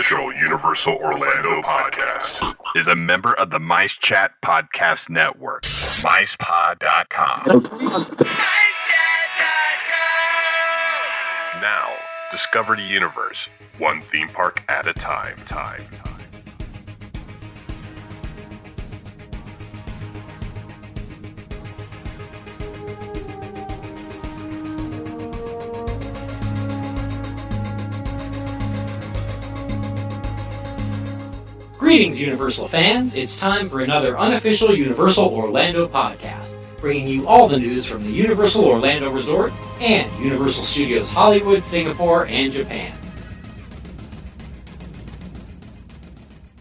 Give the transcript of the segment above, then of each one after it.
unofficial Universal Orlando podcast is a member of the Mice Chat Podcast Network. MicePod.com. Now, discover the universe, one theme park at a time. Greetings, Universal fans. It's time for another unofficial Universal Orlando podcast, bringing you all the news from the Universal Orlando Resort and Universal Studios Hollywood, Singapore, and Japan.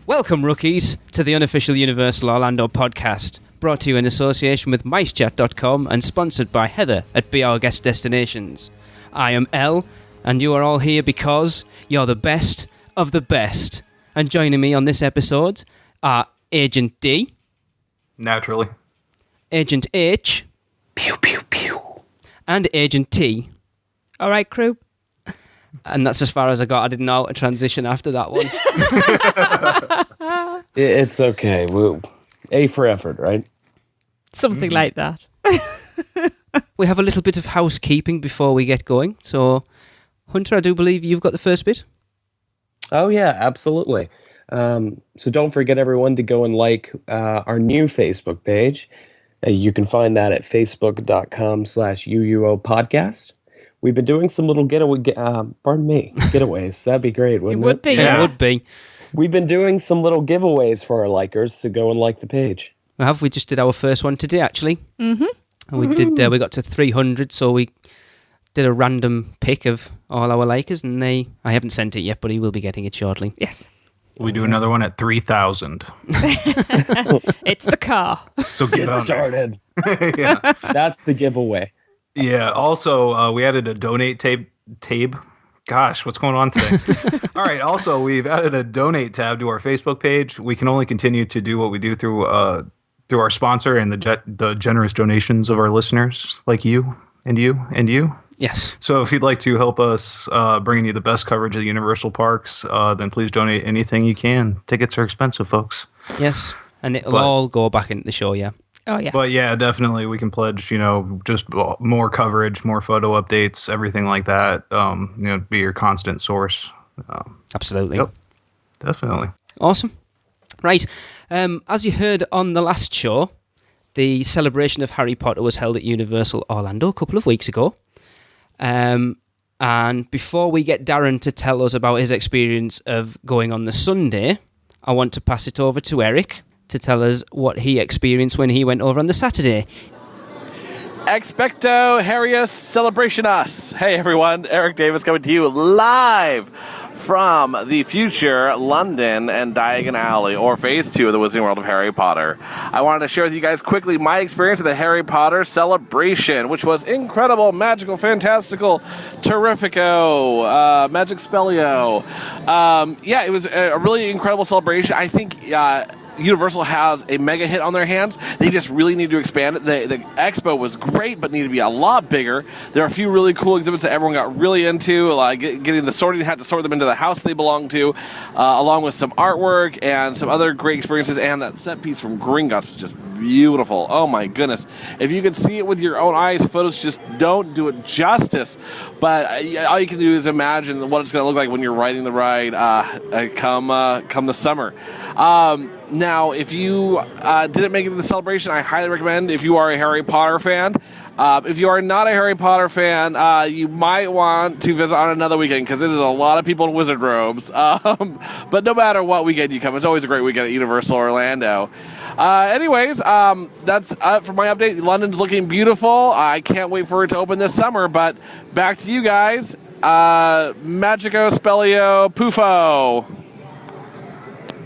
Welcome, rookies, to the unofficial Universal Orlando podcast, brought to you in association with MiceChat.com and sponsored by Heather at Be Our Guest Destinations. I am Elle, and you are all here because you're the best of the best. And joining me on this episode are Agent D. Naturally. Agent H. Pew, pew, pew. And Agent T. All right, crew. And that's as far as I got. I didn't know how to transition after that one. It's okay. A for effort, right? Something like that. We have a little bit of housekeeping before we get going. So, Hunter, I do believe you've got the first bit. Oh, yeah, absolutely. So don't forget, everyone, to go and like our new Facebook page. You can find that at facebook.com/UUO podcast. We've been doing some little getaways. That'd be great, wouldn't it? Would be, Yeah, it would be. We've been doing some little giveaways for our likers, so go and like the page. We just did our first one today, actually. Mm-hmm. And we got to 300, so we did a random pick of all our likers, and I haven't sent it yet, but he will be getting it shortly. Yes. We do another one at 3,000. It's the car. So get on started. Yeah. That's the giveaway. Yeah. Also, we added a donate tab. Gosh, what's going on today? All right. Also, we've added a donate tab to our Facebook page. We can only continue to do what we do through our sponsor and the generous donations of our listeners, like you and you and you. Yes. So if you'd like to help us bringing you the best coverage of the Universal Parks, then please donate anything you can. Tickets are expensive, folks. Yes, and it'll all go back into the show, yeah. Oh, yeah. But yeah, definitely we can pledge, just more coverage, more photo updates, everything like that, be your constant source. Absolutely. Yep, definitely. Awesome. Right, as you heard on the last show, the celebration of Harry Potter was held at Universal Orlando a couple of weeks ago. And before we get Darren to tell us about his experience of going on the Sunday, I want to pass it over to Eric to tell us what he experienced when he went over on the Saturday. Expecto Harrius Celebrationis. Hey everyone, Eric Davis coming to you live from the future London and Diagon Alley, or Phase 2 of the Wizarding World of Harry Potter. I wanted to share with you guys quickly my experience at the Harry Potter Celebration, which was incredible, magical, fantastical, terrifico, magic spellio. It was a really incredible celebration. I think Universal has a mega hit on their hands. They just really need to expand it. The expo was great, but needed to be a lot bigger. There are a few really cool exhibits that everyone got really into, like getting the sorting hat to sort them into the house they belong to, along with some artwork and some other great experiences. And that set piece from Gringotts was just beautiful. Oh my goodness. If you could see it with your own eyes, photos just don't do it justice. But all you can do is imagine what it's going to look like when you're riding the ride come the summer. Now, if you didn't make it to the celebration, I highly recommend, if you are a Harry Potter fan. If you are not a Harry Potter fan, you might want to visit on another weekend, because it is a lot of people in wizard robes. But no matter what weekend you come, it's always a great weekend at Universal Orlando. That's for my update. London's looking beautiful. I can't wait for it to open this summer, but back to you guys. Magico Spellio Pufo.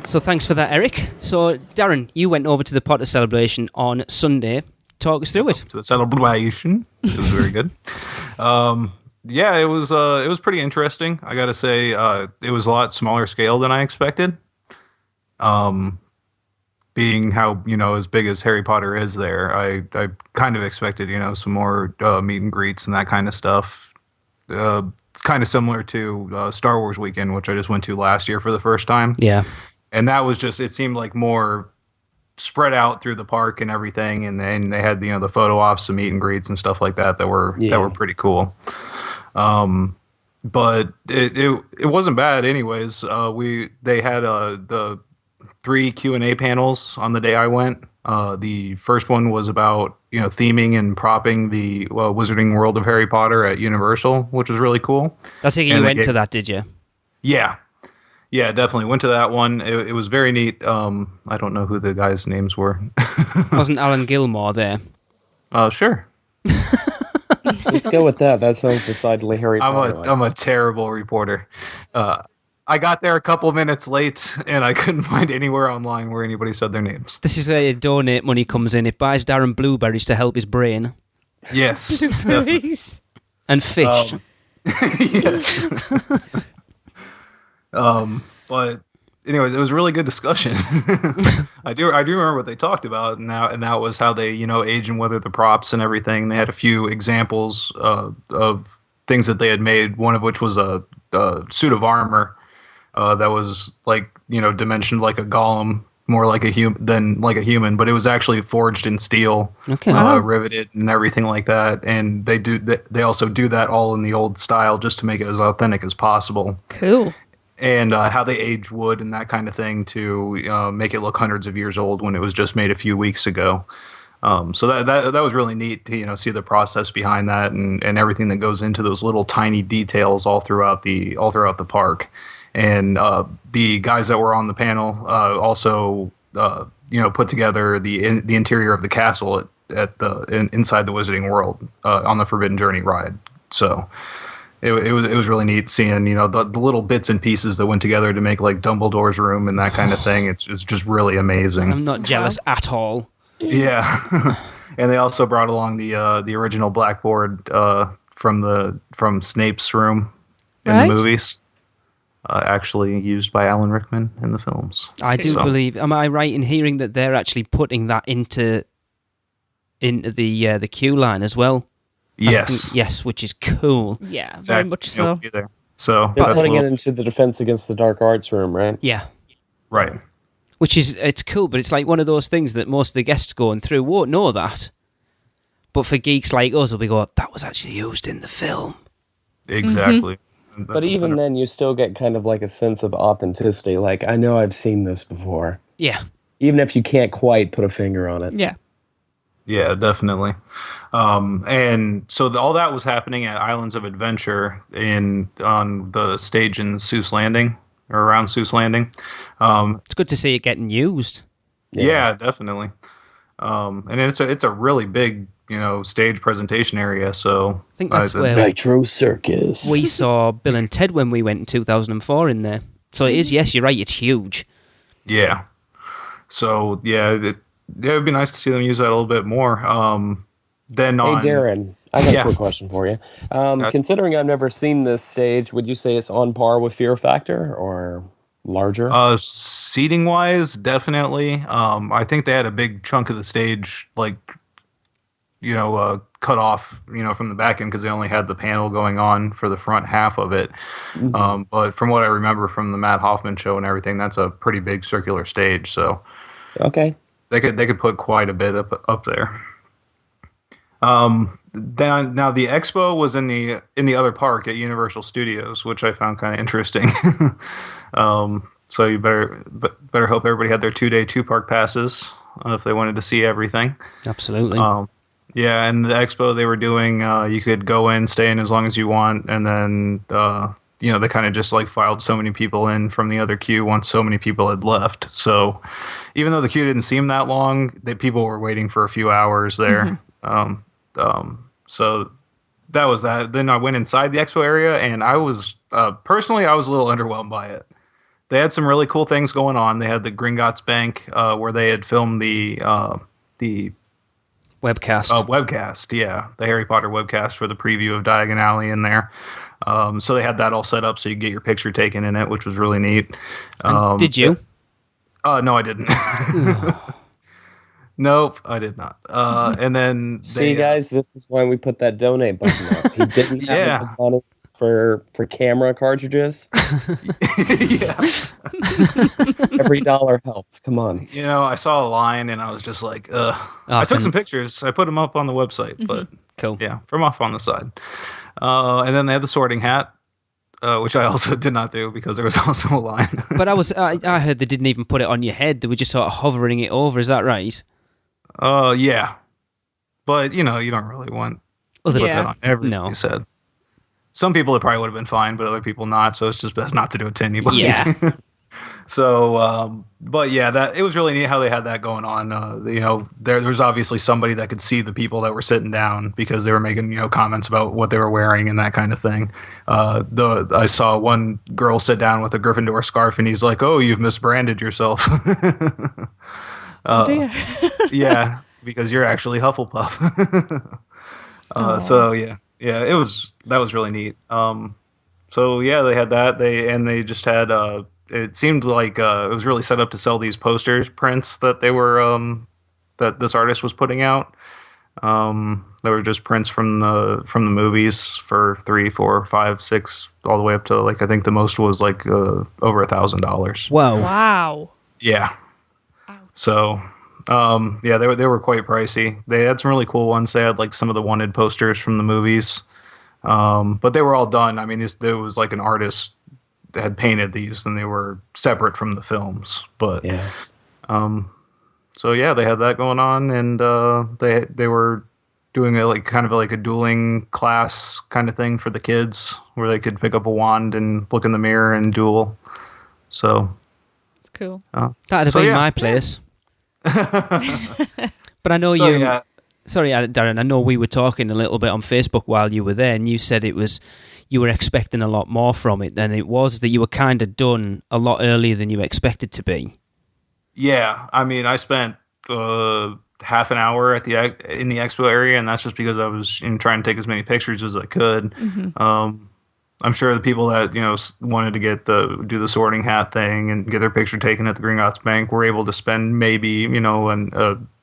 So thanks for that, Eric. So, Darren, you went over to the Potter celebration on Sunday. Talk us through it. To the celebration. It was very good. It was pretty interesting. I got to say, it was a lot smaller scale than I expected. Being how, as big as Harry Potter is there, I kind of expected, some more meet and greets and that kind of stuff. kind of similar to Star Wars Weekend, which I just went to last year for the first time. Yeah. And that was just, it seemed like more spread out through the park and everything. And then they had, the photo ops, the meet and greets and stuff like that were pretty cool. But it wasn't bad anyways. They had the 3 Q&A panels on the day I went. The first one was about, theming and propping the Wizarding World of Harry Potter at Universal, which was really cool. That's it. You went to that, did you? Yeah. Yeah, definitely went to that one. It was very neat. I don't know who the guys' names were. Wasn't Alan Gilmore there? Sure. Let's go with that. That sounds decidedly Harry Potter. I'm a terrible reporter. I got there a couple minutes late, and I couldn't find anywhere online where anybody said their names. This is where your donate money comes in. It buys Darren blueberries to help his brain. Yes. Blueberries. And fish. But anyways, it was a really good discussion. I do remember what they talked about, and that was how they age and weather the props and everything. They had a few examples of things that they had made. One of which was a suit of armor that was dimensioned like a golem, more like a human, but it was actually forged in steel, riveted and everything like that. And they also do that all in the old style just to make it as authentic as possible. Cool. And how they age wood and that kind of thing to make it look hundreds of years old when it was just made a few weeks ago. So that was really neat to see the process behind that and everything that goes into those little tiny details all throughout the park. And the guys that were on the panel also put together the interior of the castle inside the Wizarding World on the Forbidden Journey ride. So. It was really neat seeing the little bits and pieces that went together to make like Dumbledore's room and that kind of thing. It's just really amazing. I'm not jealous at all. Yeah, and they also brought along the original blackboard from Snape's room in the movies, actually used by Alan Rickman in the films. I do believe. Am I right in hearing that they're actually putting that into the queue line as well? Yes. Yes, which is cool. Yeah, very much so. So they're putting it into the Defense Against the Dark Arts room, right? Yeah. Right. Which it's cool, but it's like one of those things that most of the guests going through won't know that. But for geeks like us, we go, that was actually used in the film. Exactly. Mm-hmm. But even then, you still get kind of like a sense of authenticity. Like, I know I've seen this before. Yeah. Even if you can't quite put a finger on it. Yeah. Yeah, definitely. And so all that was happening at Islands of Adventure on the stage in Seuss Landing, or around Seuss Landing. It's good to see it getting used. Yeah, definitely. And it's a really big, stage presentation area. So I think that's where Nitro Circus. We saw Bill and Ted when we went in 2004 in there. So it is, yes, you're right, it's huge. Yeah. So it would be nice to see them use that a little bit more. Hey, Darren, I got a quick question for you. Considering I've never seen this stage, would you say it's on par with Fear Factor or larger? Seating wise, definitely. I think they had a big chunk of the stage, cut off, from the back end because they only had the panel going on for the front half of it. Mm-hmm. But from what I remember from the Matt Hoffman show and everything, that's a pretty big circular stage. So, okay. They could put quite a bit up there. Now the expo was in the other park at Universal Studios, which I found kind of interesting. So you better hope everybody had their 2-day 2-park passes if they wanted to see everything. Absolutely. Yeah, and the expo they were doing, you could go in, stay in as long as you want, and then they kind of just filed so many people in from the other queue once so many people had left. So even though the queue didn't seem that long, people were waiting for a few hours there. Mm-hmm. So that was that. Then I went inside the expo area, and I was personally I was a little underwhelmed by it. They had some really cool things going on. They had the Gringotts Bank where they had filmed the webcast, yeah, the Harry Potter webcast for the preview of Diagon Alley in there. So they had that all set up so you could get your picture taken in it, which was really neat. Did you? No, I didn't. Nope, I did not. And then see, guys, this is why we put that donate button up. He didn't have the money, for camera cartridges. Yeah. Every dollar helps. Come on. You know, I saw a line and I was just like, ugh. I took some pictures. I put them up on the website, but Cool. yeah, from off on the side. And then they had the sorting hat, which I also did not do because there was also a line. But I heard they didn't even put it on your head. They were just sort of hovering it over. Is that right? Yeah. But, you know, you don't really want to put that on everything you said. Some people it probably would have been fine, but other people not. So it's just best not to do it to anybody. Yeah. So, but yeah, that it was really neat how they had that going on. You know, there was obviously somebody that could see the people that were sitting down because they were making, you know, comments about what they were wearing and that kind of thing. I saw one girl sit down with a Gryffindor scarf, and he's like, "Oh, you've misbranded yourself." Dear. Yeah, because you're actually Hufflepuff. So yeah, that was really neat. So yeah, they had that. They just had. It seemed like it was really set up to sell these prints that they were that this artist was putting out. They were just prints from the movies for $3, $4, $5, $6, all the way up to like I think the most was like over $1,000. Whoa! Wow. Yeah. So, yeah, they were quite pricey. They had some really cool ones. They had like some of the wanted posters from the movies, but they were all done. I mean, there was like an artist that had painted these, and they were separate from the films. But Yeah. so yeah, they had that going on, and they were doing a kind of like a dueling class kind of thing for the kids, where they could pick up a wand and look in the mirror and duel. So It's cool. That'd have been my place. But I know you. Yeah. Sorry, Darren. I know we were talking a little bit on Facebook while you were there, and you said you were expecting a lot more from it than it was. That you were kind of done a lot earlier than you expected to be. Yeah, I mean, I spent half an hour in the expo area, and that's just because I was trying to take as many pictures as I could. I'm sure the people that wanted to do the sorting hat thing and get their picture taken at the Gringotts Bank were able to spend maybe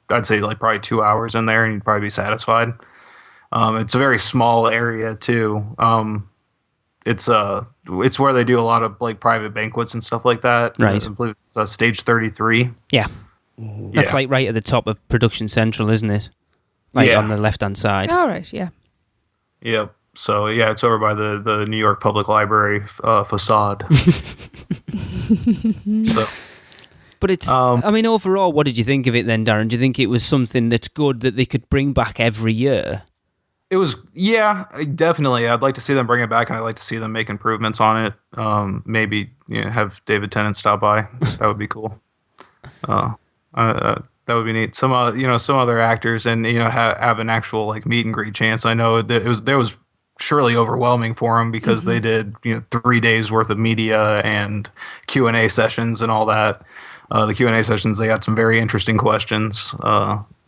I'd say like probably 2 hours in there, and you'd probably be satisfied. It's a very small area too. It's where they do a lot of like private banquets and stuff like that. Right. I believe it's stage 33. Yeah. That's like right at the top of Production Central, isn't it? Like on the left-hand side. All right, yeah. Yep. So yeah, it's over by the New York Public Library facade. So, but it's. I mean, overall, what did you think of it then, Darren? Do you think it was something that's good that they could bring back every year? it was, yeah, definitely. I'd like to see them bring it back, and I'd like to see them make improvements on it. Maybe have David Tennant stop by. That would be cool. That would be neat. Some other actors, and have an actual like meet and greet chance. I know that there was surely overwhelming for them because they did 3 days worth of media and Q&A sessions and all that. The Q&A sessions, they got some very interesting questions.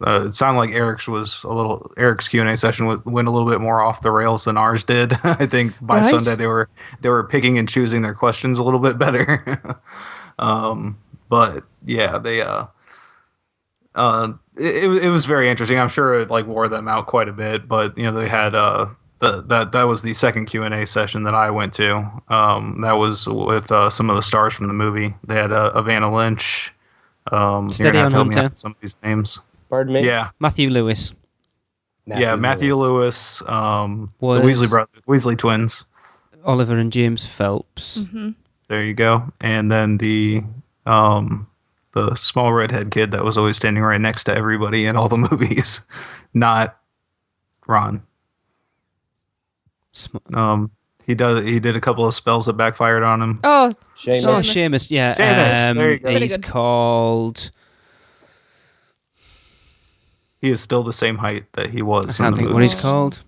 It sounded like Eric's Q&A session went a little bit more off the rails than ours did. I think by Sunday they were picking and choosing their questions a little bit better. But yeah, they it was very interesting. I'm sure it like wore them out quite a bit, but they had that was the second Q&A session that I went to. That was with some of the stars from the movie. They had Evanna Lynch. Steady on Hunter. Some of these names. Pardon me? Yeah. Matthew Lewis. Matthew Lewis. The Weasley brothers, Weasley twins. Oliver and James Phelps. Mm-hmm. There you go. And then the small redhead kid that was always standing right next to everybody in all the movies. Not Ron. He did a couple of spells that backfired on him. Oh, Seamus. Oh, Seamus, yeah. Seamus, there you go. He's called... He is still the same height that he was. I can't think what he's called.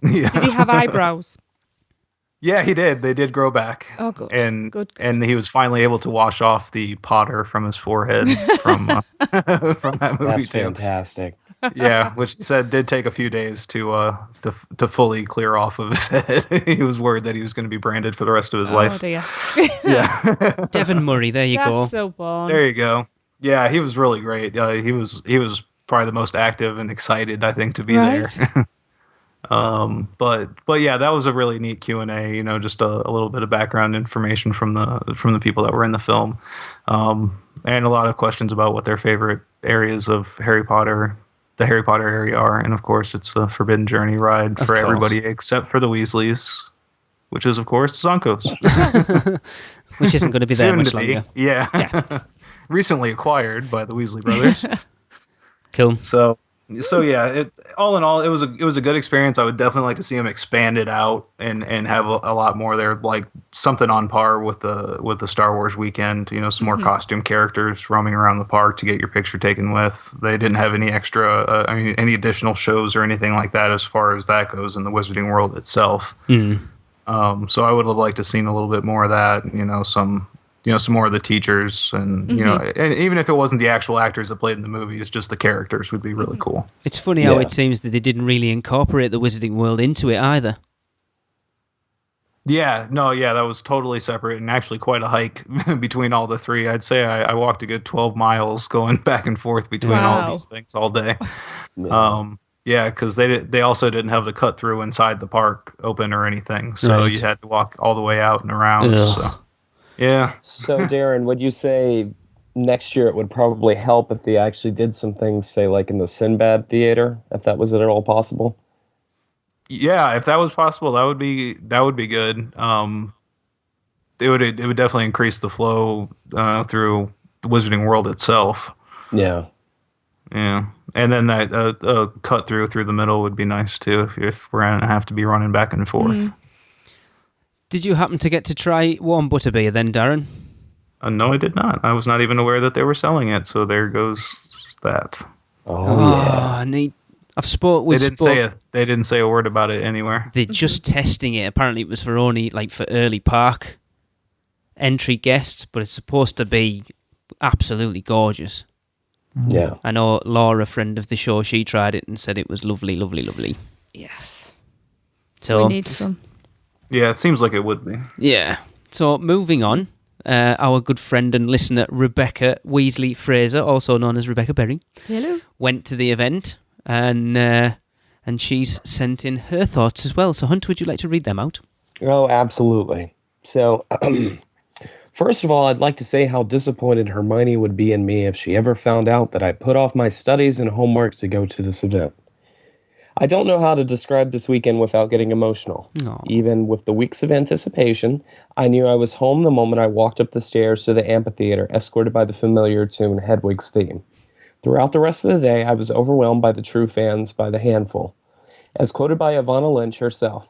Yeah. did he have eyebrows? Yeah, he did. They did grow back. Oh, good. And he was finally able to wash off the Potter from his forehead from that movie. That's too. fantastic. Yeah, which he said did take a few days to fully clear off of his head. He was worried that he was going to be branded for the rest of his life. Oh dear. Yeah. Devon Murray, there you go. That's so fun. There you go. Yeah, he was really great. He was probably the most active and excited, I think, to be there. But yeah, that was a really neat Q&A. You know, just a little bit of background information from the people that were in the film, and a lot of questions about what their favorite areas of the Harry Potter area are. And of course, it's a Forbidden Journey ride for everybody except for the Weasleys, which is of course Zonko's, which isn't going to be there much longer. Yeah. Recently acquired by the Weasley brothers. Cool. So yeah, all in all, it was a good experience. I would definitely like to see them expand it out and have a lot more there, like something on par with the Star Wars weekend. You know, some more costume characters roaming around the park to get your picture taken with. They didn't have any extra, any additional shows or anything like that as far as that goes in the Wizarding World itself. So I would have liked to seen a little bit more of that. You know, some more of the teachers, and you know, and even if it wasn't the actual actors that played in the movies, just the characters would be really cool. It's funny how it seems that they didn't really incorporate the Wizarding World into it either. Yeah, that was totally separate and actually quite a hike between all the three. I'd say I walked a good 12 miles going back and forth between all of these things all day. Yeah, because they also didn't have the cut through inside the park open or anything, so you had to walk all the way out and around. So. Yeah. So, Darren, would you say next year it would probably help if they actually did some things, say, like in the Sinbad Theater, if that was at all possible? Yeah, if that was possible, that would be good. It would definitely increase the flow through the Wizarding World itself. Yeah. Yeah, and then that cut through the middle would be nice too if we're gonna have to be running back and forth. Did you happen to get to try warm butterbeer then, Darren? No, I did not. I was not even aware that they were selling it, so there goes that. Yeah. Neat. They didn't say a word about it anywhere. They're just testing it. Apparently it was for only for early park entry guests, but it's supposed to be absolutely gorgeous. Yeah. I know Laura, a friend of the show, she tried it and said it was lovely, lovely, lovely. Yes. So we need some. Yeah, it seems like it would be. Yeah. So moving on, our good friend and listener Rebecca Weasley Fraser, also known as Rebecca Berry, went to the event and she's sent in her thoughts as well. So Hunt, would you like to read them out? Oh, absolutely. So, first of all, I'd like to say how disappointed Hermione would be in me if she ever found out that I put off my studies and homework to go to this event. I don't know how to describe this weekend without getting emotional. Aww. Even with the weeks of anticipation, I knew I was home the moment I walked up the stairs to the amphitheater, escorted by the familiar tune Hedwig's Theme. Throughout the rest of the day, I was overwhelmed by the true fans by the handful. As quoted by Ivana Lynch herself,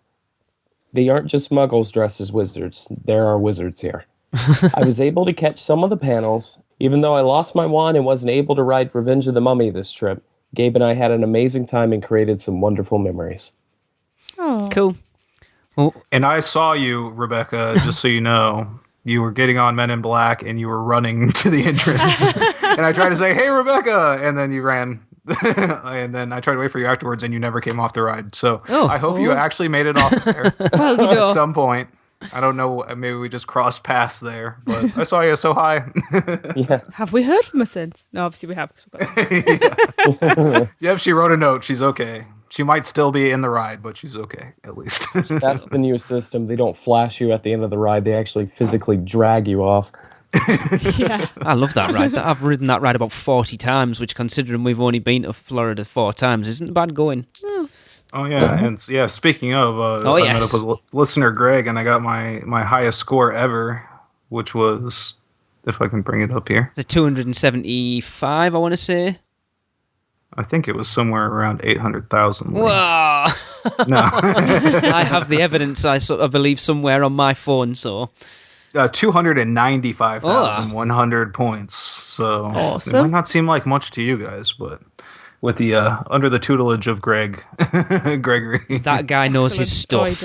"They aren't just muggles dressed as wizards. There are wizards here." I was able to catch some of the panels. Even though I lost my wand and wasn't able to ride Revenge of the Mummy this trip, Gabe and I had an amazing time and created some wonderful memories. Oh, cool. Well, and I saw you, Rebecca, just so you know. You were getting on Men in Black and you were running to the entrance. And I tried to say, "Hey, Rebecca!" And then you ran. And then I tried to wait for you afterwards and you never came off the ride. So I hope you actually made it off there at some point. I don't know. Maybe we just crossed paths there, but I saw you so high. Yeah. have we heard from her since? No, obviously we have. Yep, she wrote a note. She's okay. She might still be in the ride, but she's okay, at least. That's the new system. They don't flash you at the end of the ride. They actually physically drag you off. Yeah. I love that ride. I've ridden that ride about 40 times, which, considering we've only been to Florida 4 times, isn't bad going. Oh yeah, and speaking of, I met up with listener Greg, and I got my highest score ever, which was, if I can bring it up here, the 275, I want to say. I think it was somewhere around 800,000. Whoa! No, I have the evidence. I believe somewhere on my phone. So 295,100 points. So awesome. It might not seem like much to you guys, but with the under the tutelage of Gregory, that guy knows his stuff.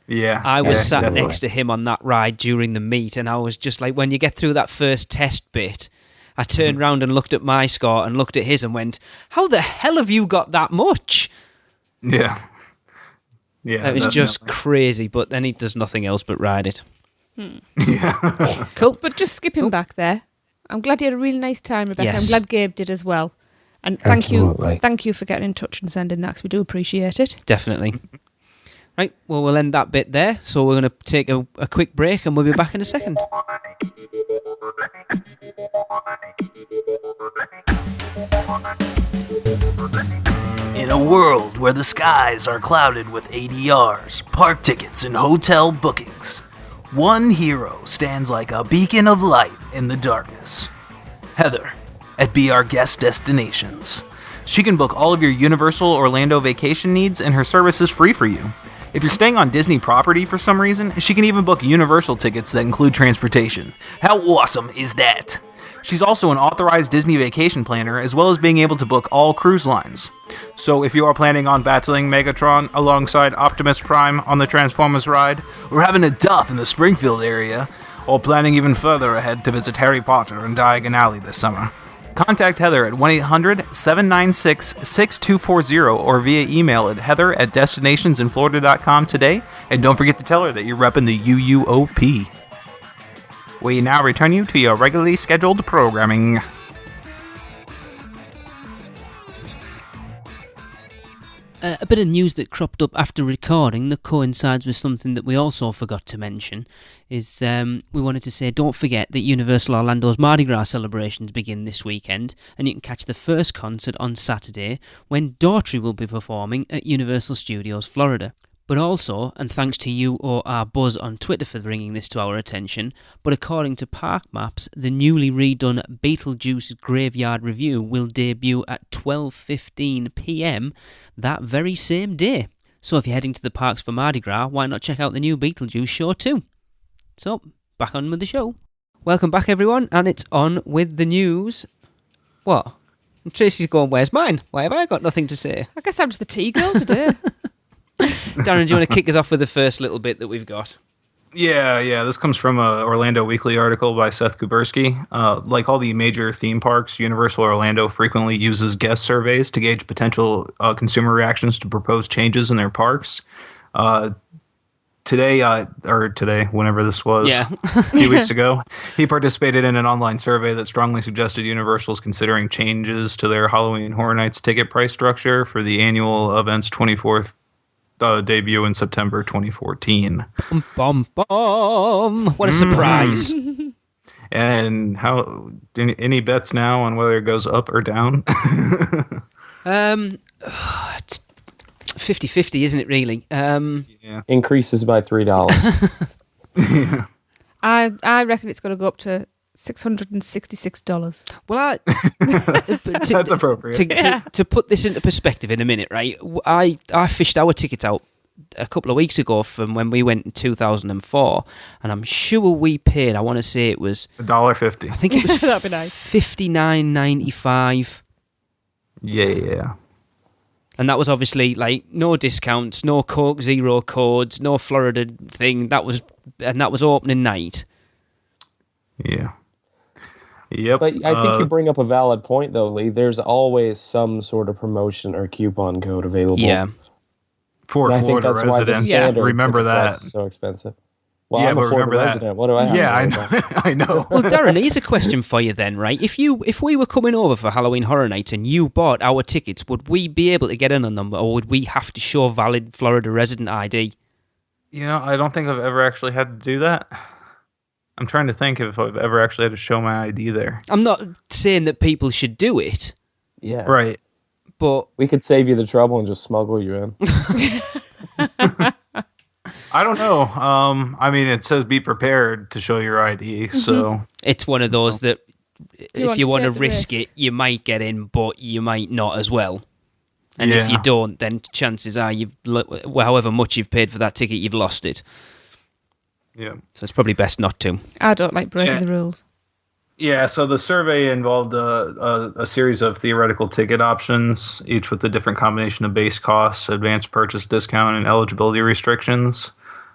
Yeah, I was sat definitely next to him on that ride during the meet, and I was just like, when you get through that first test bit, I turned round and looked at my score and looked at his and went, "How the hell have you got that much?" Yeah. It was just crazy, but then he does nothing else but ride it. Yeah. Cool. But just skipping back there, I'm glad you had a really nice time, Rebecca. Yes. I'm glad Gabe did as well. And Absolutely. thank you for getting in touch and sending that, because we do appreciate it. Definitely. Right, well, we'll end that bit there. So we're going to take a quick break and we'll be back in a second. In a world where the skies are clouded with ADRs, park tickets, and hotel bookings, one hero stands like a beacon of light in the darkness. Heather, at Be Our Guest Destinations. She can book all of your Universal Orlando vacation needs, and her service is free for you. If you're staying on Disney property for some reason, she can even book Universal tickets that include transportation. How awesome is that? She's also an authorized Disney vacation planner, as well as being able to book all cruise lines. So if you are planning on battling Megatron alongside Optimus Prime on the Transformers ride, or having a duff in the Springfield area, or planning even further ahead to visit Harry Potter in Diagon Alley this summer, contact Heather at 1-800-796-6240 or via email at heather@destinationsinflorida.com today, and don't forget to tell her that you're repping the UUOP. We now return you to your regularly scheduled programming. A bit of news that cropped up after recording that coincides with something that we also forgot to mention is we wanted to say don't forget that Universal Orlando's Mardi Gras celebrations begin this weekend, and you can catch the first concert on Saturday when Daughtry will be performing at Universal Studios Florida. But also, and thanks to you or our Buzz on Twitter for bringing this to our attention, but according to Park Maps, the newly redone Beetlejuice Graveyard Review will debut at 12:15 p.m. that very same day. So if you're heading to the parks for Mardi Gras, why not check out the new Beetlejuice show too? So, back on with the show. Welcome back everyone, and it's on with the news. What? Tracy's going, where's mine? Why have I got nothing to say? I guess I'm just the tea girl today. Darren, do you want to kick us off with the first little bit that we've got? Yeah. This comes from a Orlando Weekly article by Seth Kubersky. Like all the major theme parks, Universal Orlando frequently uses guest surveys to gauge potential consumer reactions to proposed changes in their parks. Today, whenever this was, a few weeks ago, he participated in an online survey that strongly suggested Universal is considering changes to their Halloween Horror Nights ticket price structure for the annual event's 24th debut in September 2014. Bum, bum. What a surprise. And how any bets now on whether it goes up or down? It's 50-50, isn't it really? Yeah. Increases by $3. Yeah. I reckon it's going to go up to $666. Well, That's appropriate. To put this into perspective in a minute, right? I fished our ticket out a couple of weeks ago from when we went in 2004, and I'm sure we paid, I want to say it was $1.50. I think it was That'd be nice. $59.95. Yeah. And that was obviously like no discounts, no Coke Zero codes, no Florida thing. That was opening night. Yeah. Yep. But I think you bring up a valid point, though, Lee. There's always some sort of promotion or coupon code available. Yeah. For And I think Florida that's why the residents, standard remember ticket price that. is so expensive. Well, Yeah, I'm but a Florida remember that. resident. What do I have? Yeah, to I worry know. about? I know. Well, Darren, here's a question for you then, right? If we were coming over for Halloween Horror Night and you bought our tickets, would we be able to get in on them, or would we have to show valid Florida resident ID? You know, I don't think I've ever actually had to do that. I'm trying to think if I've ever actually had to show my ID there. I'm not saying that people should do it, Yeah. Right. but We could save you the trouble and just smuggle you in. I don't know. I mean, it says be prepared to show your ID, so it's one of those that if want you to want to take the risk risk. it, you might get in, but you might not as well. And if Yeah. you don't, then chances are however much you've paid for that ticket, you've lost it. yeah. So it's probably best not to. I don't like breaking Yeah. the rules. Yeah, so the survey involved a series of theoretical ticket options, each with a different combination of base costs, advanced purchase discount, and eligibility restrictions.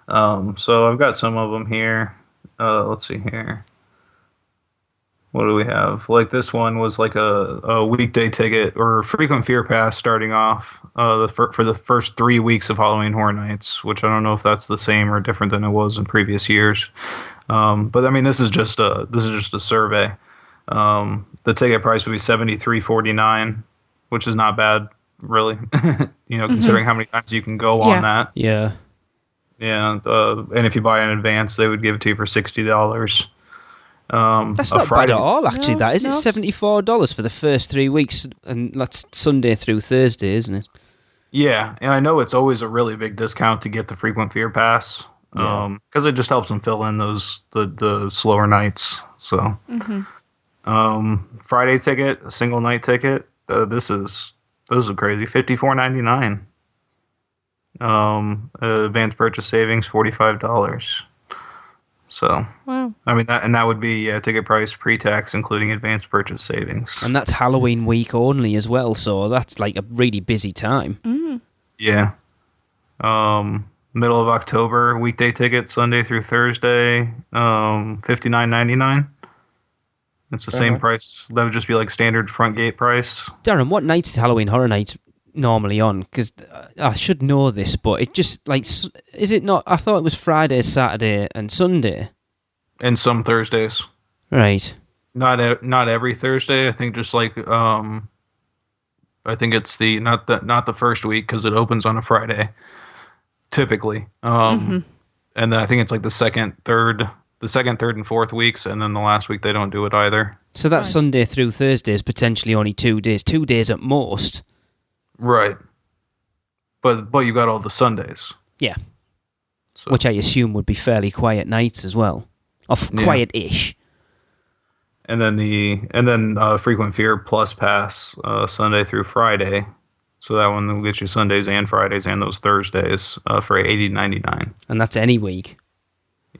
So I've got some of them here. Let's see here. What do we have? Like this one was like a weekday ticket or frequent fear pass starting off for the first 3 weeks of Halloween Horror Nights, which I don't know if that's the same or different than it was in previous years. But I mean, this is just a survey. The ticket price would be $73.49. which is not bad, really. Considering how many times you can go on that. Yeah. Yeah, and if you buy in advance, they would give it to you for $60. That's not bad at all, actually. No, That is it's it. $74 for the first 3 weeks, and that's Sunday through Thursday, isn't it? Yeah, and I know it's always a really big discount to get the frequent fear pass, because it just helps them fill in the slower nights. So, Friday ticket, a single night ticket. This is crazy. $54.99. Advanced purchase savings $45. So Wow. I mean that would be ticket price pre-tax including advanced purchase savings. And that's Halloween week only as well, so that's like a really busy time. Yeah. Middle of October weekday ticket Sunday through Thursday, $59.99. It's the same price. That would just be like standard front gate price. Darren, what nights is Halloween Horror Nights normally on? Because I should know this, but it just like, is it not? I thought it was Friday, Saturday, and Sunday. And some Thursdays. Right. Not every Thursday. I think just like I think it's not the first week because it opens on a Friday, typically. And then I think it's like the second, third, and fourth weeks, and then the last week they don't do it either. So that Sunday through Thursday is potentially only 2 days. 2 days at most. Right. But you got all the Sundays. Yeah. So. Which I assume would be fairly quiet nights as well. Or quiet-ish. And then Frequent Fear Plus Pass Sunday through Friday. So that one will get you Sundays and Fridays and those Thursdays for $80.99. And that's any week.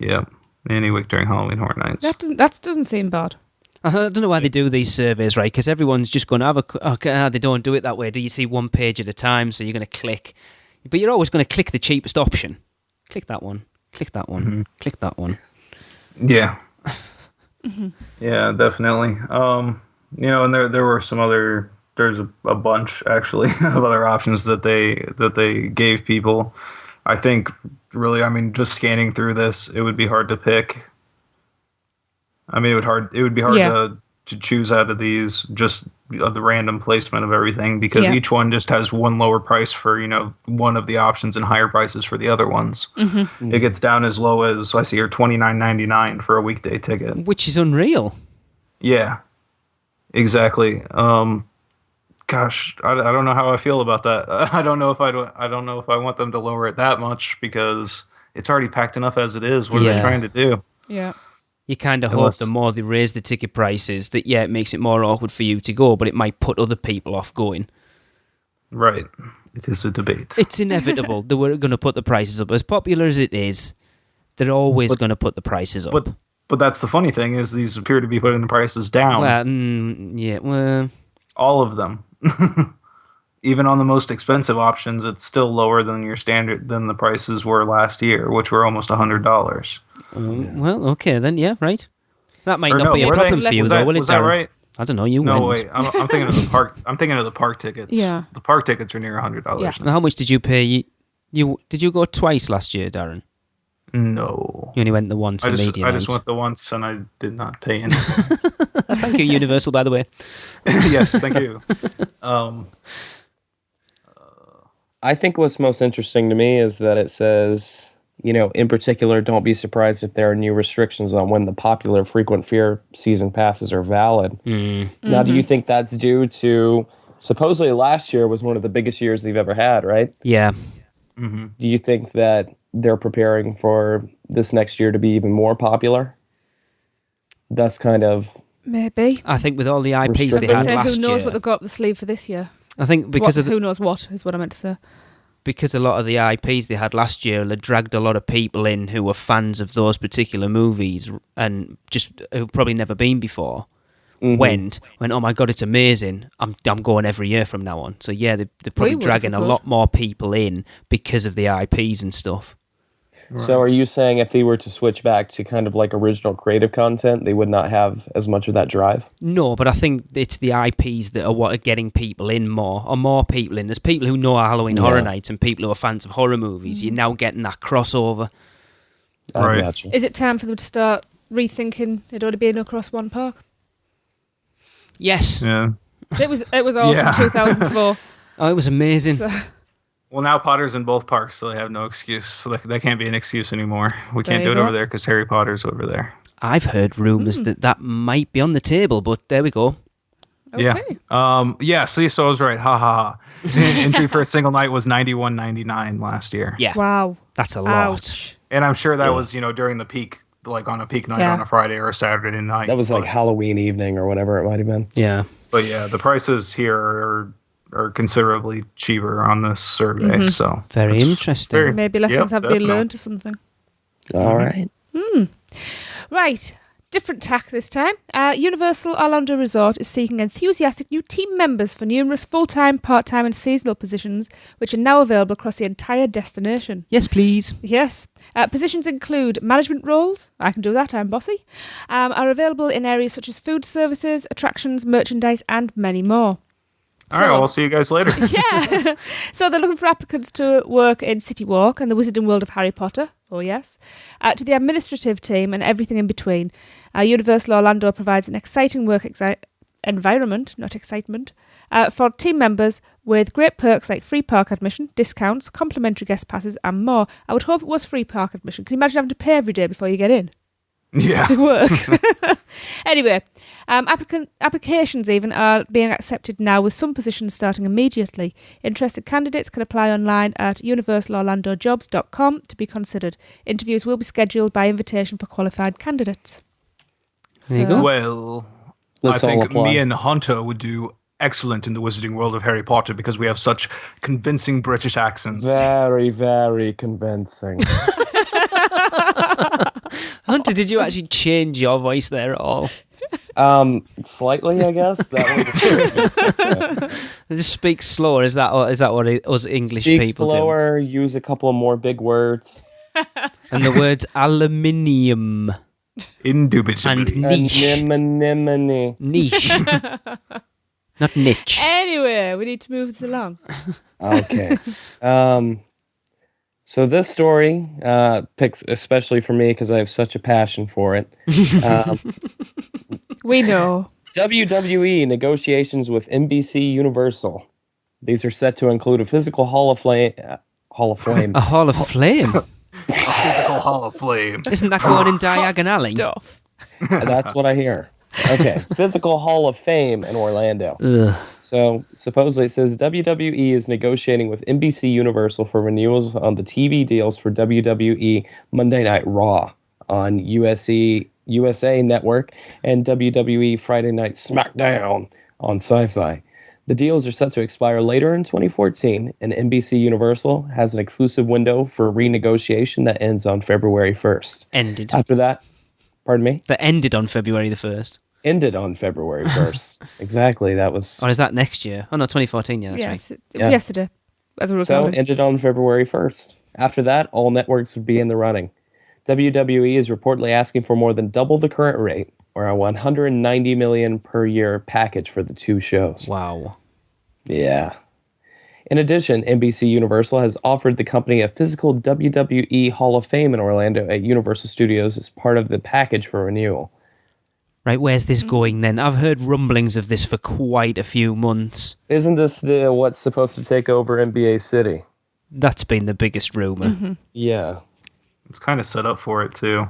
Yep. Any week during Halloween Horror Nights. That doesn't seem bad. I don't know why they do these surveys, right? Because everyone's just going to have they don't do it that way. Do you see one page at a time? So you're going to click. But you're always going to click the cheapest option. Click that one. Click that one. Click that one. Yeah. Yeah, definitely. And there were some other. There's a bunch actually of other options that they gave people. I think really, just scanning through this, it would be hard to pick. It would be hard to choose out of these, just the random placement of everything, because each one just has one lower price for one of the options and higher prices for the other ones. It gets down as low as I see here $29.99 for a weekday ticket, which is unreal. Yeah, exactly. Gosh, I don't know how I feel about that. I don't know if I want them to lower it that much because it's already packed enough as it is. What are they trying to do? Yeah. You kind of hope the more they raise the ticket prices, that it makes it more awkward for you to go, but it might put other people off going. Right. It is a debate. It's inevitable. They were going to put the prices up. As popular as it is, they're always going to put the prices up. But that's the funny thing is these appear to be putting the prices down. Well, all of them. Even on the most expensive options, it's still lower than the prices were last year, which were almost $100. Well, okay then, yeah, right. That might not be a problem for you, though, will it, Darren? Was that right? I don't know. You no, went. wait. I'm thinking of the park. I'm thinking of the park tickets. Yeah, the park tickets are near $100. Yeah. How much did you pay? Did you go twice last year, Darren? No. You only went the once. I just went the once, and I did not pay any. Thank you, Universal, by the way. Yes, thank you. I think what's most interesting to me is that it says, in particular, don't be surprised if there are new restrictions on when the popular frequent fear season passes are valid. Now, do you think that's due to, supposedly last year was one of the biggest years they've ever had, right? Yeah. Do you think that they're preparing for this next year to be even more popular? That's kind of... Maybe. I think with all the IPs they had last year. Who knows year, what they got up the sleeve for this year? I think because who knows what is what I meant to say. Because a lot of the IPs they had last year had dragged a lot of people in who were fans of those particular movies and just who've probably never been before. Went, oh my god, it's amazing. I'm going every year from now on. So yeah, they're probably dragging a lot more people in because of the IPs and stuff. Right. So are you saying if they were to switch back to kind of like original creative content, they would not have as much of that drive? No, but I think it's the IPs that are what are getting people in more, or more people in. There's people who know Halloween Horror Nights and people who are fans of horror movies. You're now getting that crossover. I gotcha. Is it time for them to start rethinking it ought to be across one park? Yes. Yeah. It was awesome. Yeah. 2004. Oh, it was amazing. So, Well, now Potter's in both parks, so they have no excuse. So that can't be an excuse anymore. We There can't you do it go. over there because Harry Potter's over there. I've heard rumours that might be on the table, but there we go. okay. Yeah. See, so I was right. Ha ha ha. Entry for a single night was $91.99 last year. Yeah, Wow. that's a lot. Ouch. And I'm sure that was during the peak, like on a peak night Yeah. on a Friday or a Saturday night. That was like But- Halloween evening or whatever it might have been. Yeah. But yeah, the prices here are considerably cheaper on this survey. So Very it's interesting. very- Maybe lessons have been definitely. learned or something. All right. Right. Different tack this time. Universal Orlando Resort is seeking enthusiastic new team members for numerous full-time, part-time and seasonal positions, which are now available across the entire destination. Yes, please. Yes. Positions include management roles, I can do that, I'm bossy, are available in areas such as food services, attractions, merchandise and many more. All right, well, we'll see you guys later. Yeah. So they're looking for applicants to work in City Walk and the Wizarding World of Harry Potter. Oh, yes. To the administrative team and everything in between. Universal Orlando provides an exciting work environment, not excitement, for team members with great perks like free park admission, discounts, complimentary guest passes and more. I would hope it was free park admission. Can you imagine having to pay every day before you get in? Yeah. To work. Anyway, applications even are being accepted now with some positions starting immediately. Interested candidates can apply online at universalorlandojobs.com to be considered. Interviews will be scheduled by invitation for qualified candidates. There you go. Well, Let's I all think apply. me and Hunter would do excellent in the Wizarding World of Harry Potter because we have such convincing British accents. Very, very convincing. Hunter, did you actually change your voice there at all? Slightly, I guess. That was Just speak slower. Is that what us English Speak people slower, use a couple of more big words. do? And the words aluminium Indubitably. and niche. Anemone. Niche. Not niche. Anyway, we need to move this along. Okay. So this story picks especially for me because I have such a passion for it. We know. WWE negotiations with NBC Universal. These are set to include a physical Hall of Flame. A Hall of Flame. Physical Hall of Flame. Isn't that going in diagonally? Stuff. That's what I hear. Okay, physical Hall of Fame in Orlando. Ugh. So supposedly it says WWE is negotiating with NBC Universal for renewals on the TV deals for WWE Monday Night Raw on USA Network and WWE Friday Night SmackDown on Sci-Fi. The deals are set to expire later in 2014, and NBC Universal has an exclusive window for renegotiation that ends on February 1st. Ended. After that, pardon me, That ended on February the 1st. ended on February 1st. Exactly, that was... Or is that next year? Oh, no, 2014. Yeah, that's right. Yes, it was Yeah. yesterday, as we were So recording. ended on February 1st. After that, all networks would be in the running. WWE is reportedly asking for more than double the current rate, or a $190 million per year package for the two shows. Wow. Yeah. In addition, NBC Universal has offered the company a physical WWE Hall of Fame in Orlando at Universal Studios as part of the package for renewal. Right, where's this going then? I've heard rumblings of this for quite a few months. Isn't this the what's supposed to take over NBA City? That's been the biggest rumor. Mm-hmm. Yeah. It's kind of set up for it too.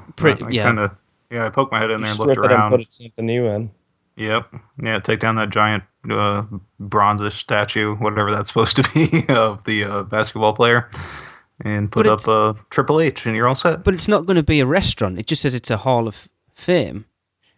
Yeah. I poked my head in there and Strip looked it and around. put something new in. Yep. Yeah, take down that giant bronze-ish statue, whatever that's supposed to be, of the basketball player, and put But up Triple H, and you're all set. But it's not going to be a restaurant. It just says it's a Hall of Fame.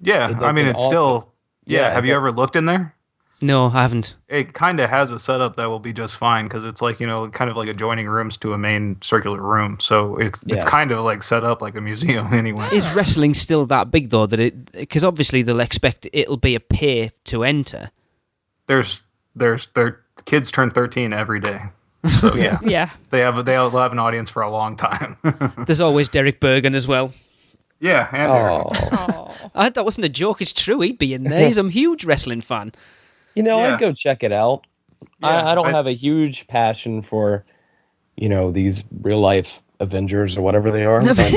Yeah, It I mean, doesn't it's also- still... Yeah, Yeah, have you but- ever looked in there? No, I haven't. It kind of has a setup that will be just fine, because it's like, kind of like adjoining rooms to a main circular room. So it's Yeah. kind of like set up like a museum anyway. Is wrestling still that big though? That it because obviously they'll expect it'll be a pay to enter. There's kids turn 13 every day. So yeah, Yeah. they'll have an audience for a long time. There's always Derek Bergen as well. Yeah, and Darren. Oh. That wasn't a joke. It's true. He'd be in there. He's a huge wrestling fan. Yeah. I'd go check it out. Yeah, I don't I- have a huge passion for, these real life Avengers or whatever they are. But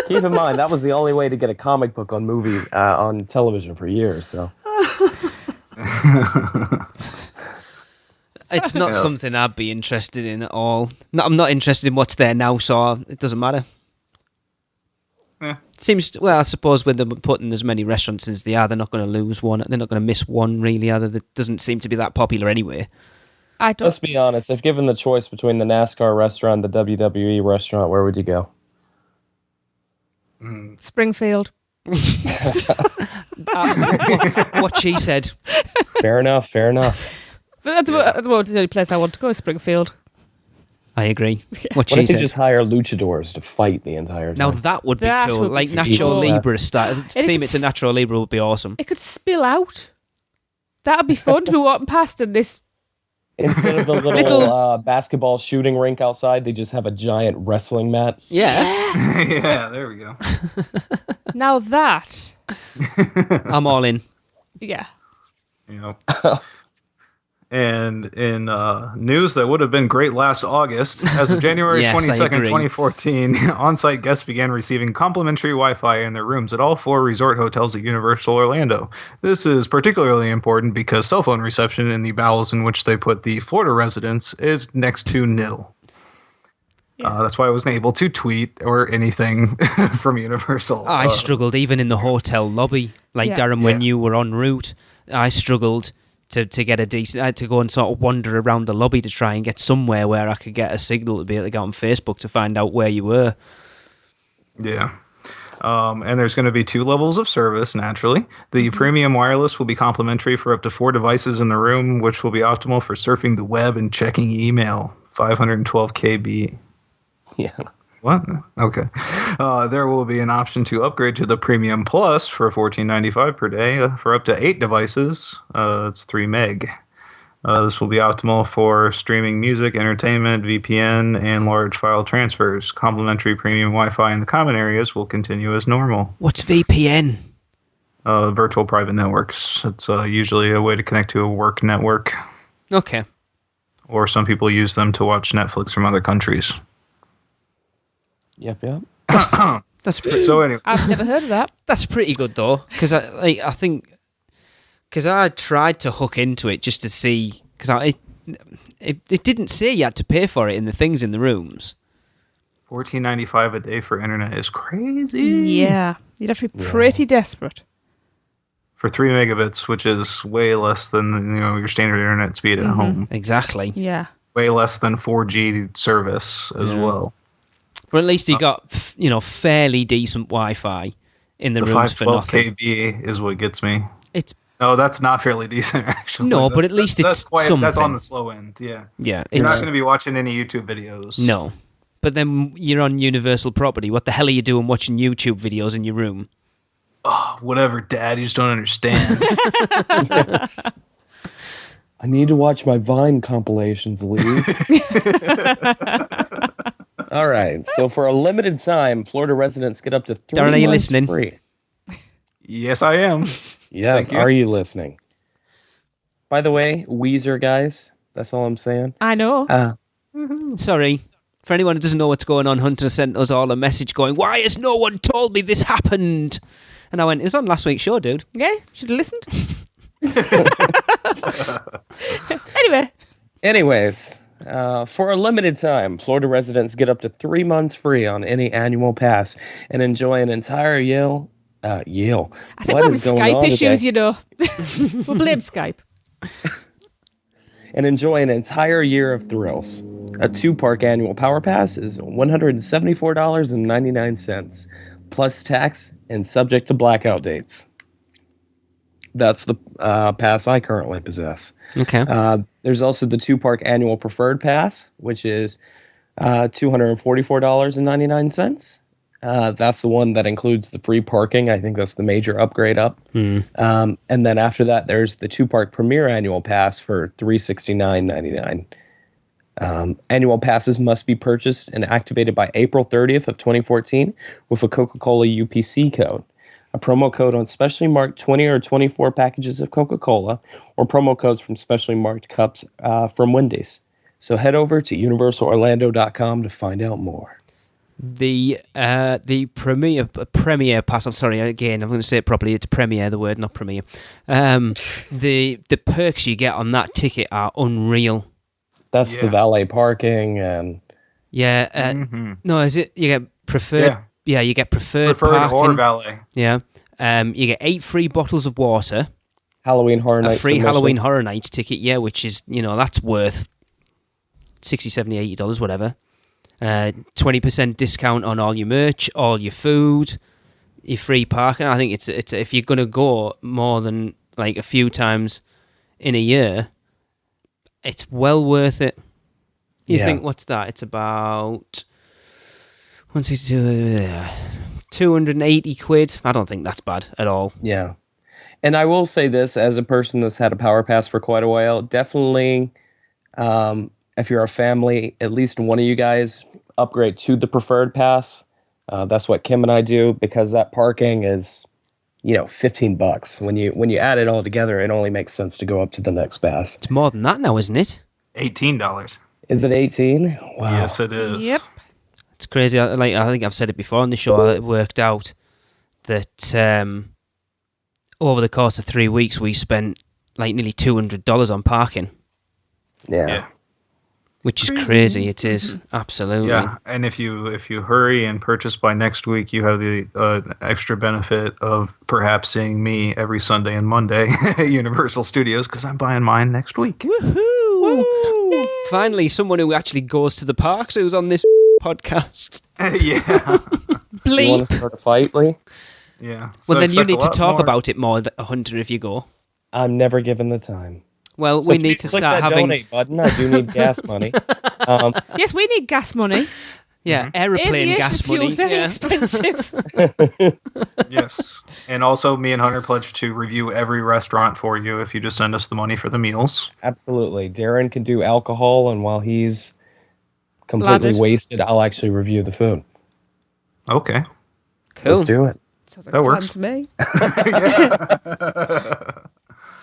keep in mind, that was the only way to get a comic book on television for years. So It's not something I'd be interested in at all. No, I'm not interested in what's there now, so it doesn't matter. Yeah. Seems well, I suppose when they're putting as many restaurants as they are, they're not going to lose one. They're not going to miss one, really, either. That doesn't seem to be that popular anyway. Let's be honest. If given the choice between the NASCAR restaurant and the WWE restaurant, where would you go? Springfield. What she said. Fair enough. But at the moment, the only place I want to go is Springfield. I agree. What What she if they said. just hire luchadors to fight the entire time? Now that would be That cool. would be Like cool. Nacho Yeah. Libre style. Theme it to Nacho Libre would be awesome. It could spill out. That'd be fun to be walking past in this. Instead of the little basketball shooting rink outside, they just have a giant wrestling mat. Yeah. Yeah, there we go. Now that. I'm all in. Yeah. And in news that would have been great last August, as of January Yes, I 22nd, agree. 2014, on-site guests began receiving complimentary Wi-Fi in their rooms at all 4 resort hotels at Universal Orlando. This is particularly important because cell phone reception in the bowels in which they put the Florida residents is next to nil. That's why I wasn't able to tweet or anything from Universal. I struggled even in the hotel lobby. Like, Yeah. Darren, when Yeah. you were en route, I struggled to get a decent... I had to go and sort of wander around the lobby to try and get somewhere where I could get a signal to be able to get on Facebook to find out where you were. Yeah. And there's going to be 2 levels of service, naturally. The premium wireless will be complimentary for up to 4 devices in the room, which will be optimal for surfing the web and checking email. 512 KB. Yeah. What? Okay. There will be an option to upgrade to the Premium Plus for $14.95 per day for up to 8 devices. It's 3 meg. This will be optimal for streaming music, entertainment, VPN, and large file transfers. Complimentary premium Wi-Fi in the common areas will continue as normal. What's VPN? Virtual private networks. It's usually a way to connect to a work network, Okay. or some people use them to watch Netflix from other countries. Yep. That's pretty... So anyway, I've never heard of that. That's pretty good though, because I think I tried to hook into it just to see, because it didn't say you had to pay for it in the things in the rooms. $14.95 a day for internet is crazy. Yeah. You'd have to be pretty desperate. For 3 megabits, which is way less than your standard internet speed at home. Exactly. Yeah. Way less than 4G service as well. But at least you got fairly decent Wi-Fi in the The rooms for 512 nothing. KB is what gets me. It's No, that's not fairly decent, actually. No, but at least it's something. That's on the slow end, yeah. yeah. You're not It's going to be watching any YouTube videos. no. But then you're on Universal property. What the hell are you doing watching YouTube videos in your room? Whatever, Dad, you just don't understand. I need to watch my Vine compilations, Lee. All right. So for a limited time, Florida residents get up to 3 Darren, are you months listening? free. Yes, I am. Yes. Thank you. Are you listening? By the way, Weezer, guys. That's all I'm saying. I know. Sorry. For anyone who doesn't know what's going on, Hunter sent us all a message going, "Why has no one told me this happened?" And I went, "It was on last week's show, dude." Yeah, should have listened. Anyway. Anyways, for a limited time, Florida residents get up to 3 months free on any annual pass and enjoy an entire Yale. I think What we're is with going Skype on issues, today? We'll blame Skype. And enjoy an entire year of thrills. A 2-park annual power pass is $174.99, plus tax and subject to blackout dates. That's the pass I currently possess. Okay. There's also the 2-park annual preferred pass, which is $244.99. That's the one that includes the free parking. I think that's the major upgrade up. And then after that, there's the 2-park premier annual pass for $369.99. Annual passes must be purchased and activated by April 30th of 2014 with a Coca-Cola UPC code. A promo code on specially marked 20 or 24 packages of Coca-Cola, or promo codes from specially marked cups from Wendy's. So head over to universalorlando.com to find out more. The premier pass. I'm sorry. Again, I'm going to say it properly. It's premier, the word, not premier. The perks you get on that ticket are unreal. That's the valet parking and no, is it? You get preferred. Yeah, you get preferred parking or valet. Yeah, you get 8 free bottles of water. Halloween Horror Nights. A free Halloween Horror Nights ticket. Yeah, which is that's worth $60, $70, $80, whatever. 20% discount on all your merch, all your food, your free parking. I think it's if you're gonna go more than like a few times in a year, it's well worth it. You think what's that? It's about 280 quid. I don't think that's bad at all. Yeah, and I will say this as a person that's had a Power Pass for quite a while, definitely. If you're a family, at least one of you guys upgrade to the preferred pass. That's what Kim and I do because that parking is, $15. When you add it all together, it only makes sense to go up to the next pass. It's more than that now, isn't it? $18. Is it 18? Wow. Yes, it is. Yep. It's crazy. I think I've said it before on the show. It worked out that over the course of 3 weeks, we spent like nearly $200 on parking. Yeah. Which is crazy. It is absolutely. Yeah, and if you hurry and purchase by next week, you have the extra benefit of perhaps seeing me every Sunday and Monday at Universal Studios because I'm buying mine next week. Woohoo! Woo! Finally, someone who actually goes to the parks who's on this podcast. Yeah. Bleep. You want to start a fight, Lee? Yeah. Well, then you need to talk about it more, Hunter, if you go. I'm never given the time. Well, So we need to click start that having. donate button. I do need gas money. Yes, we need gas money. Yeah, aeroplane Aviation gas fuel's money. very expensive. Yes. And also, me and Hunter pledged to review every restaurant for you if you just send us the money for the meals. Absolutely. Darren can do alcohol, and while he's completely Laddered. wasted, I'll actually review the food. Okay. Cool. Let's do it. Sounds like That a plan works. to me.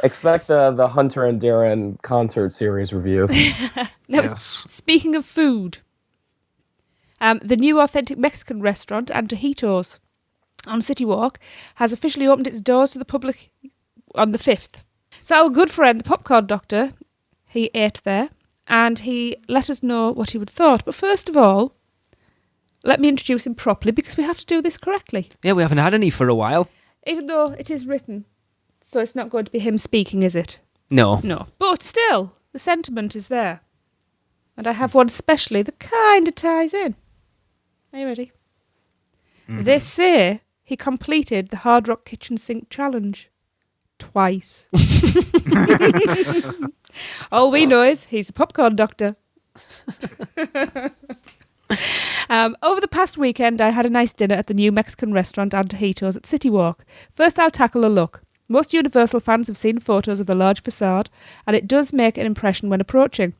Expect the Hunter and Darren concert series reviews. Now, Yes. speaking of food, the new authentic Mexican restaurant, Antojitos, on City Walk, has officially opened its doors to the public on the 5th. So our good friend, the Popcorn Doctor, he ate there, and he let us know what he would thought. But first of all, let me introduce him properly, because we have to do this correctly. Yeah, we haven't had any for a while. Even though it is written, so it's not going to be him speaking, is it? No. No. But still, the sentiment is there. And I have one specially that kind of ties in. Are you ready? They say he completed the Hard Rock Kitchen Sink Challenge twice. All we know is he's a popcorn doctor. Over the past weekend, I had a nice dinner at the new Mexican restaurant Antojitos at City Walk. First, I'll tackle a look. Most Universal fans have seen photos of the large facade, and it does make an impression when approaching.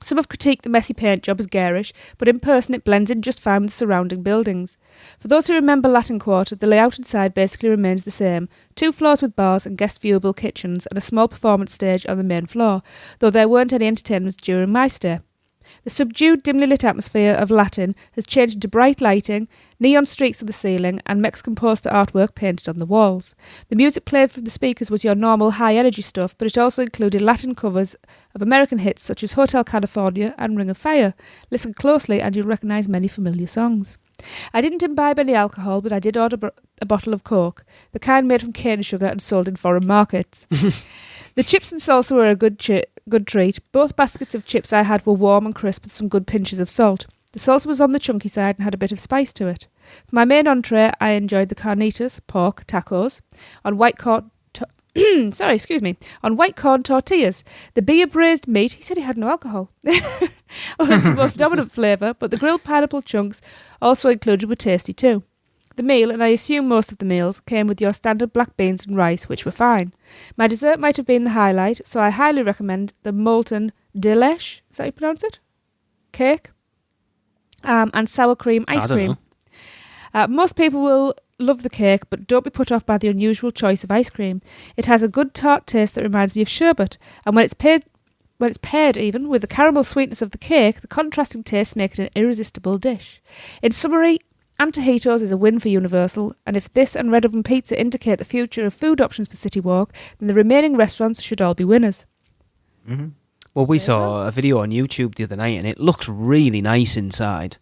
Some have critiqued the messy paint job as garish, but in person it blends in just fine with the surrounding buildings. For those who remember Latin Quarter, the layout inside basically remains the same. 2 floors with bars and guest-viewable kitchens, and a small performance stage on the main floor, though there weren't any entertainments during my stay. The subdued, dimly lit atmosphere of Latin has changed into bright lighting, neon streaks on the ceiling, and Mexican poster artwork painted on the walls. The music played from the speakers was your normal high-energy stuff, but it also included Latin covers of American hits such as Hotel California and Ring of Fire. Listen closely and you'll recognise many familiar songs. I didn't imbibe any alcohol, but I did order a bottle of Coke, the kind made from cane sugar and sold in foreign markets. The chips and salsa were a good treat. Both baskets of chips I had were warm and crisp with some good pinches of salt. The salsa was on the chunky side and had a bit of spice to it. For my main entree, I enjoyed the carnitas, pork, tacos, on white corn tortillas. The beer braised meat, he said he had no alcohol, was the most dominant flavour, but the grilled pineapple chunks also included were tasty too. The meal, and I assume most of the meals, came with your standard black beans and rice, which were fine. My dessert might have been the highlight, so I highly recommend the molten delish, is that how you pronounce it? Cake. And sour cream ice cream. Most people will love the cake, but don't be put off by the unusual choice of ice cream. It has a good tart taste that reminds me of sherbet, and when it's when it's paired even with the caramel sweetness of the cake, the contrasting tastes make it an irresistible dish. In summary, Antojitos is a win for Universal, and if this and Red Oven Pizza indicate the future of food options for City Walk, then the remaining restaurants should all be winners. Mm-hmm. Well, we saw a video on YouTube the other night, and it looks really nice inside.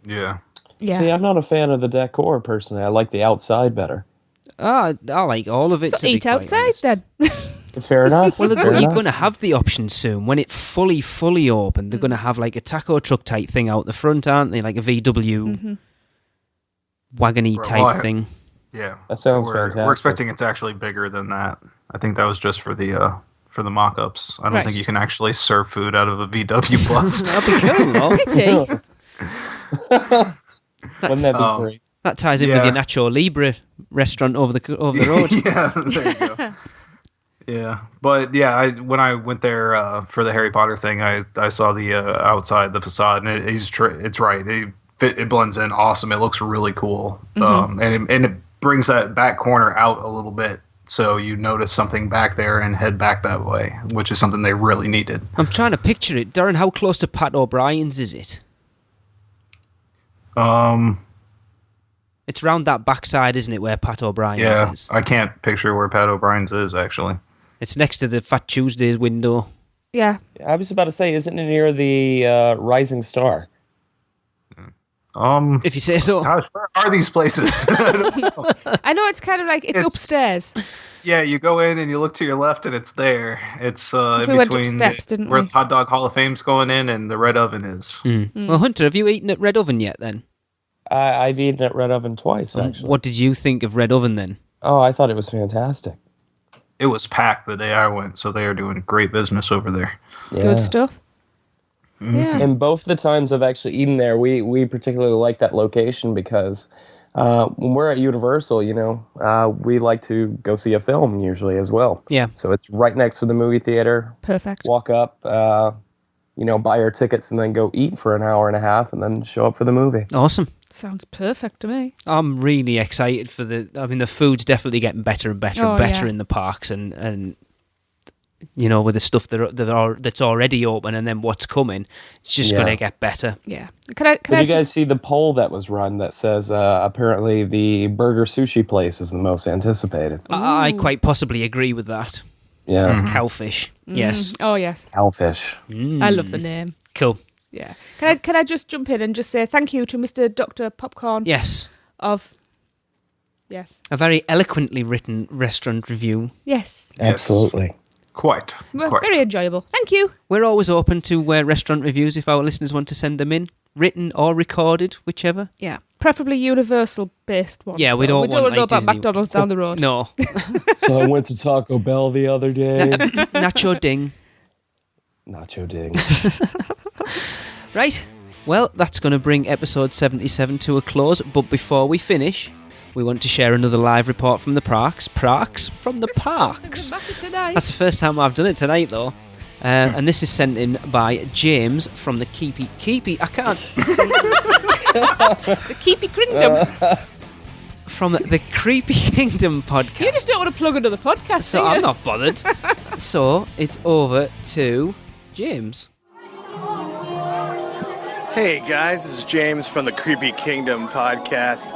Yeah. Yeah. See, I'm not a fan of the decor personally. I like the outside better. I like all of it. So to be eat quite outside honest. then. Fair enough. Well, Fair you're enough. going to have the option soon when it fully open. They're going to have like a taco truck type thing out the front, aren't they? Like a VW wagony type Well, thing. Yeah. That sounds we're fantastic. expecting it's actually bigger than that. I think that was just for the mock-ups. I don't Right. think you can actually serve food out of a VW Plus. That'd be cool, no? Pity. Wouldn't that be great? That ties in with your Nacho Libre restaurant over the road. Yeah, there you go. Yeah, but yeah, when I went there for the Harry Potter thing, I saw the outside, the facade, and it's right. It blends in awesome. It looks really cool, and it brings that back corner out a little bit, so you notice something back there and head back that way, which is something they really needed. I'm trying to picture it. Darren, how close to Pat O'Brien's is it? It's round that backside, isn't it, where Pat O'Brien's Yeah, is? I can't picture where Pat O'Brien's is actually. It's next to the Fat Tuesdays window. Yeah. I was about to say, isn't it near the Rising Star? If you say so. Gosh, where are these places? I know it's kind of like, it's upstairs. Yeah, you go in and you look to your left and it's there. It's in we went up between steps, didn't where we? the Hot Dog Hall of Fame's going in and the Red Oven is. Well, Hunter, have you eaten at Red Oven yet then? I've eaten at Red Oven twice, actually. What did you think of Red Oven then? Oh, I thought it was fantastic. It was packed the day I went, so they are doing great business over there. Yeah. Good stuff. Yeah. And both the times I've actually eaten there, we particularly like that location because when we're at Universal, we like to go see a film usually as well. Yeah. So it's right next to the movie theater. Perfect. Walk up, buy our tickets and then go eat for an hour and a half and then show up for the movie. Awesome. Sounds perfect to me. I'm really excited for the food's definitely getting better and better Oh, and better yeah. in the parks and with the stuff that's already open and then what's coming, it's just going to get better. Yeah. Can I Did you guys just... see the poll that was run that says apparently the burger sushi place is the most anticipated? I quite possibly agree with that. Yeah. Cowfish. Yes. Oh, yes. Cowfish. I love the name. Cool. Yeah. Can I just jump in and just say thank you to Mr. Dr. Popcorn Yes. of... Yes. A very eloquently written restaurant review. Yes. Absolutely. Quite. Very enjoyable. Thank you. We're always open to restaurant reviews if our listeners want to send them in, written or recorded, whichever. Yeah. Preferably Universal-based ones. Yeah, we though. don't We don't want, know like, about Disney- McDonald's down the road. No. So I went to Taco Bell the other day. Nacho ding. Nacho ding. Right. Well, that's going to bring episode 77 to a close. But before we finish, we want to share another live report from the parks. From the parks. That's the first time I've done it tonight, though. And this is sent in by James from the Keepy. I can't see The Keepy Kingdom. from the Creepy Kingdom podcast. You just don't want to plug another podcast, So do you? I'm not bothered. So it's over to James. Hey guys, this is James from the Creepy Kingdom podcast.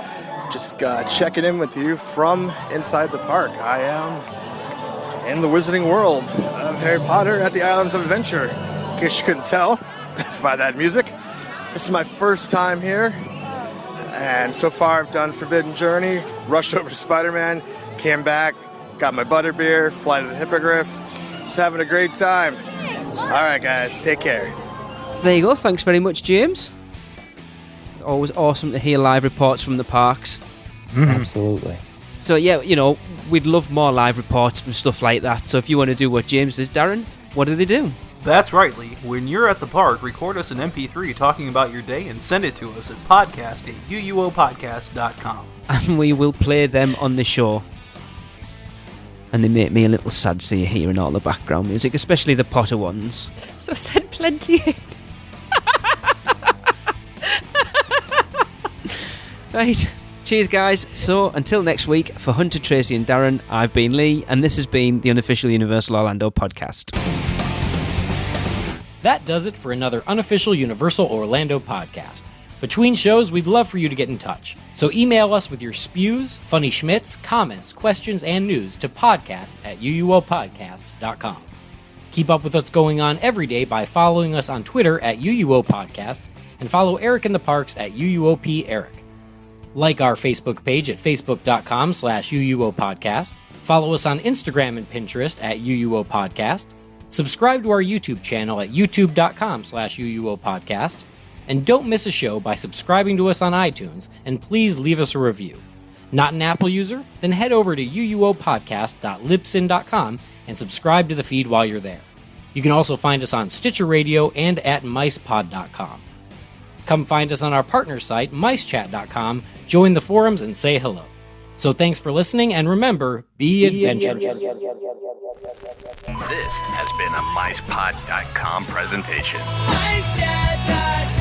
Just checking in with you from inside the park. I am in the wizarding world of Harry Potter at the Islands of Adventure. In case you couldn't tell by that music. This is my first time here. And so far I've done Forbidden Journey, rushed over to Spider-Man, came back, got my butterbeer, Flight of the Hippogriff. Just having a great time. All right guys, take care. So there you go. Thanks very much, James. Always awesome to hear live reports from the parks. Absolutely. So yeah, we'd love more live reports from stuff like that. So if you want to do what James does, Darren, what do they do? That's right, Lee. When you're at the park, record us an MP3 talking about your day and send it to us at podcast@uuopodcast.com. And we will play them on the show. And they make me a little sad, so you're hearing all the background music, especially the Potter ones. So send plenty in. Right. Cheers, guys. So, until next week, for Hunter, Tracy, and Darren, I've been Lee, and this has been the unofficial Universal Orlando podcast. That does it for another unofficial Universal Orlando podcast. Between shows, we'd love for you to get in touch. So email us with your spews, funny schmitz, comments, questions, and news to podcast@uuopodcast.com. Keep up with what's going on every day by following us on Twitter @UUOPodcast and follow Eric in the Parks @UUOPEric. Like our Facebook page at facebook.com/UUOPodcast. Follow us on Instagram and Pinterest @UUOPodcast. Subscribe to our YouTube channel at youtube.com/UUOPodcast. And don't miss a show by subscribing to us on iTunes, and please leave us a review. Not an Apple user? Then head over to uuopodcast.libsyn.com and subscribe to the feed while you're there. You can also find us on Stitcher Radio and at micepod.com. Come find us on our partner site, micechat.com, join the forums, and say hello. So thanks for listening, and remember, be adventurous. This has been a MicePod.com presentation. MiceChat.com